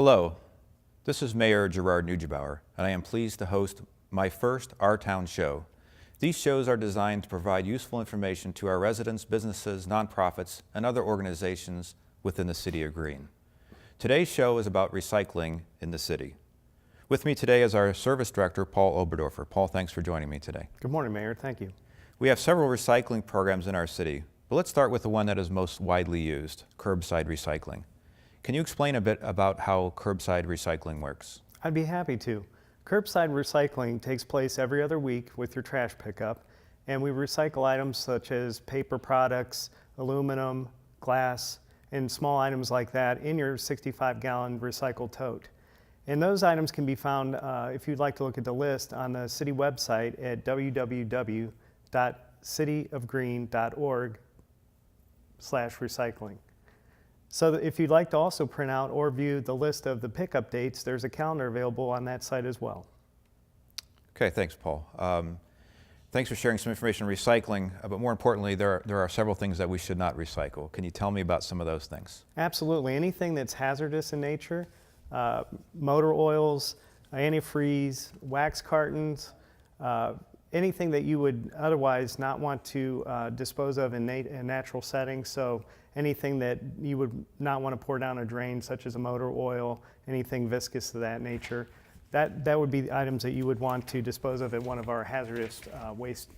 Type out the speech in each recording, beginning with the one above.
Hello, this is Mayor Gerard Neugebauer, and I am pleased to host my first Our Town show. These shows are designed to provide useful information to our residents, businesses, nonprofits, and other organizations within the City of Greene. Today's show is about recycling in the city. With me today is our Service Director, Paul Oberdorfer. Paul, thanks for joining me today. Good morning, Mayor. Thank you. We have several recycling programs in our city, but let's start with the one that is most widely used, curbside recycling. Can you explain a bit about how curbside recycling works? I'd be happy to. Curbside recycling takes place every other week with your trash pickup, and we recycle items such as paper products, aluminum, glass, and small items like that in your 65-gallon recycled tote. And those items can be found, if you'd like to look at the list, on the city website at www.cityofgreene.org/recycling. So that if you'd like to also print out or view the list of the pickup dates, there's a calendar available on that site as well. Okay, thanks, Paul. Thanks for sharing some information on recycling, but more importantly, there are several things that we should not recycle. Can you tell me about some of those things? Absolutely. Anything that's hazardous in nature, motor oils, antifreeze, wax cartons, anything that you would otherwise not want to dispose of in natural settings. So anything that you would not want to pour down a drain, such as a motor oil, anything viscous of that nature, that would be the items that you would want to dispose of at one of our hazardous waste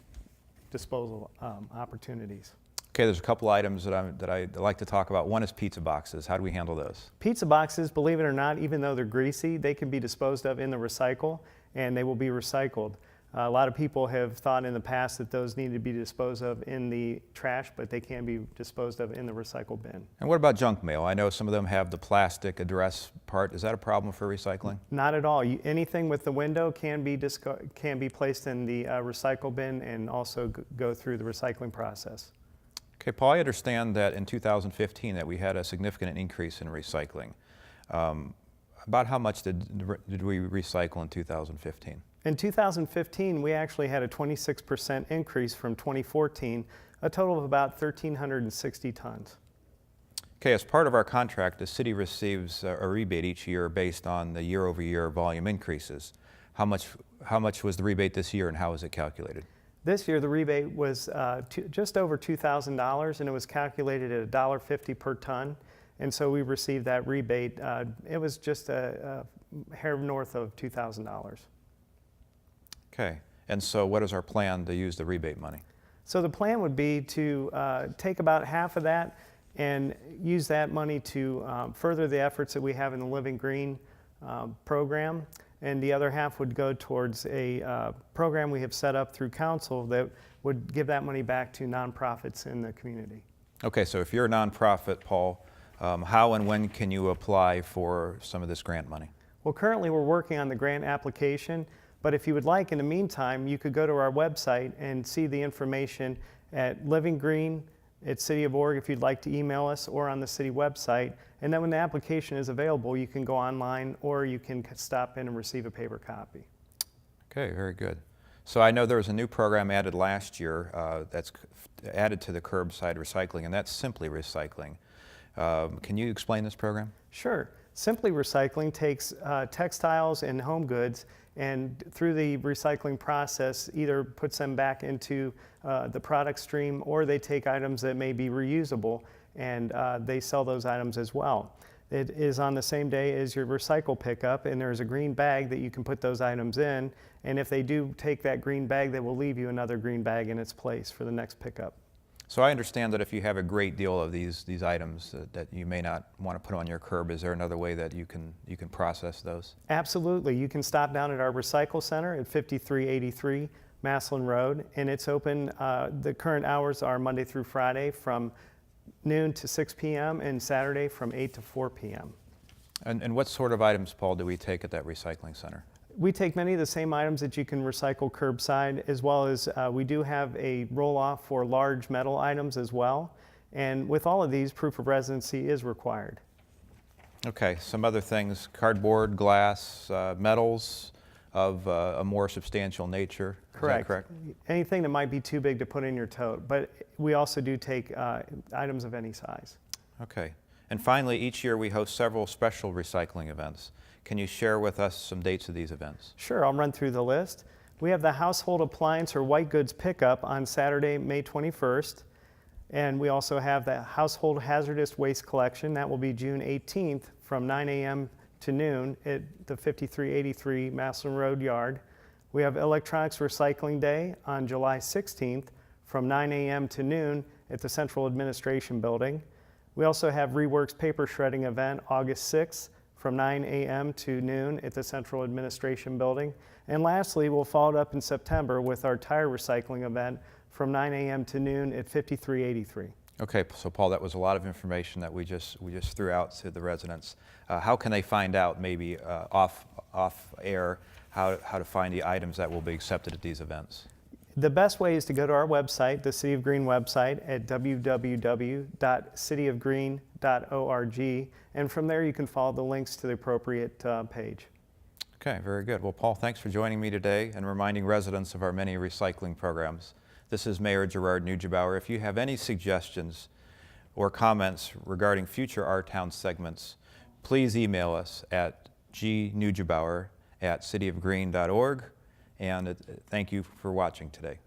disposal opportunities. Okay, there's a couple items that I'd like to talk about. One is pizza boxes. How do we handle those? Pizza boxes, believe it or not, even though they're greasy, they can be disposed of in the recycle, and they will be recycled. A lot of people have thought in the past that those need to be disposed of in the trash, but they can be disposed of in the recycle bin. And what about junk mail? I know some of them have the plastic address part. Is that a problem for recycling? Not at all. Anything with the window can be placed in the recycle bin and also go through the recycling process. Okay, Paul, I understand that in 2015 that we had a significant increase in recycling. About how much did we recycle in 2015? In 2015, we actually had a 26% increase from 2014, a total of about 1,360 tons. Okay, as part of our contract, the city receives a rebate each year based on the year-over-year volume increases. How much was the rebate this year, and how was it calculated? This year, the rebate was just over $2,000, and it was calculated at $1.50 per ton. And so we received that rebate. It was just a hair north of $2,000. Okay, and so what is our plan to use the rebate money? So the plan would be to take about half of that and use that money to further the efforts that we have in the Living Green program, and the other half would go towards a program we have set up through council that would give that money back to nonprofits in the community. Okay, so if you're a nonprofit, Paul, how and when can you apply for some of this grant money? Well, currently we're working on the grant application. But if you would like, in the meantime, you could go to our website and see the information at Living Green at City of Org if you'd like to email us, or on the city website. And then when the application is available, you can go online or you can stop in and receive a paper copy. Okay, very good. So I know there was a new program added last year that's added to the curbside recycling, and that's Simply Recycling. Can you explain this program? Sure. Simply Recycling takes textiles and home goods, and through the recycling process either puts them back into the product stream, or they take items that may be reusable and they sell those items as well. It is on the same day as your recycle pickup, and there's a green bag that you can put those items in, and if they do take that green bag, they will leave you another green bag in its place for the next pickup. So I understand that if you have a great deal of these items that you may not want to put on your curb, is there another way that you can process those? Absolutely. You can stop down at our recycle center at 5383 Maslin Road, and it's open. The current hours are Monday through Friday from noon to 6 p.m. and Saturday from 8 to 4 p.m. And what sort of items, Paul, do we take at that recycling center? We take many of the same items that you can recycle curbside, as well as we do have a roll-off for large metal items as well. And with all of these, proof of residency is required. Okay, some other things: cardboard, glass, metals of a more substantial nature. Correct. Is that correct? Anything that might be too big to put in your tote, but we also do take items of any size. Okay. And finally, each year we host several special recycling events. Can you share with us some dates of these events? Sure, I'll run through the list. We have the household appliance or white goods pickup on Saturday, May 21st. And we also have the household hazardous waste collection. That will be June 18th from 9 a.m. to noon at the 5383 Maslin Road Yard. We have Electronics Recycling Day on July 16th from 9 a.m. to noon at the Central Administration Building. We also have Reworks Paper Shredding event August 6th from 9 a.m. to noon at the Central Administration Building. And lastly, we'll follow it up in September with our tire recycling event from 9 a.m. to noon at 5383. Okay, so Paul, that was a lot of information that we just threw out to the residents. How can they find out, maybe off air, how to find the items that will be accepted at these events? The best way is to go to our website, the City of Green website at www.cityofgreen.org, and from there you can follow the links to the appropriate page. Okay, very good. Well, Paul, thanks for joining me today and reminding residents of our many recycling programs. This is Mayor Gerard Neugebauer. If you have any suggestions or comments regarding future Our Town segments, please email us at gneugebauer@cityofgreen.org. And thank you for watching today.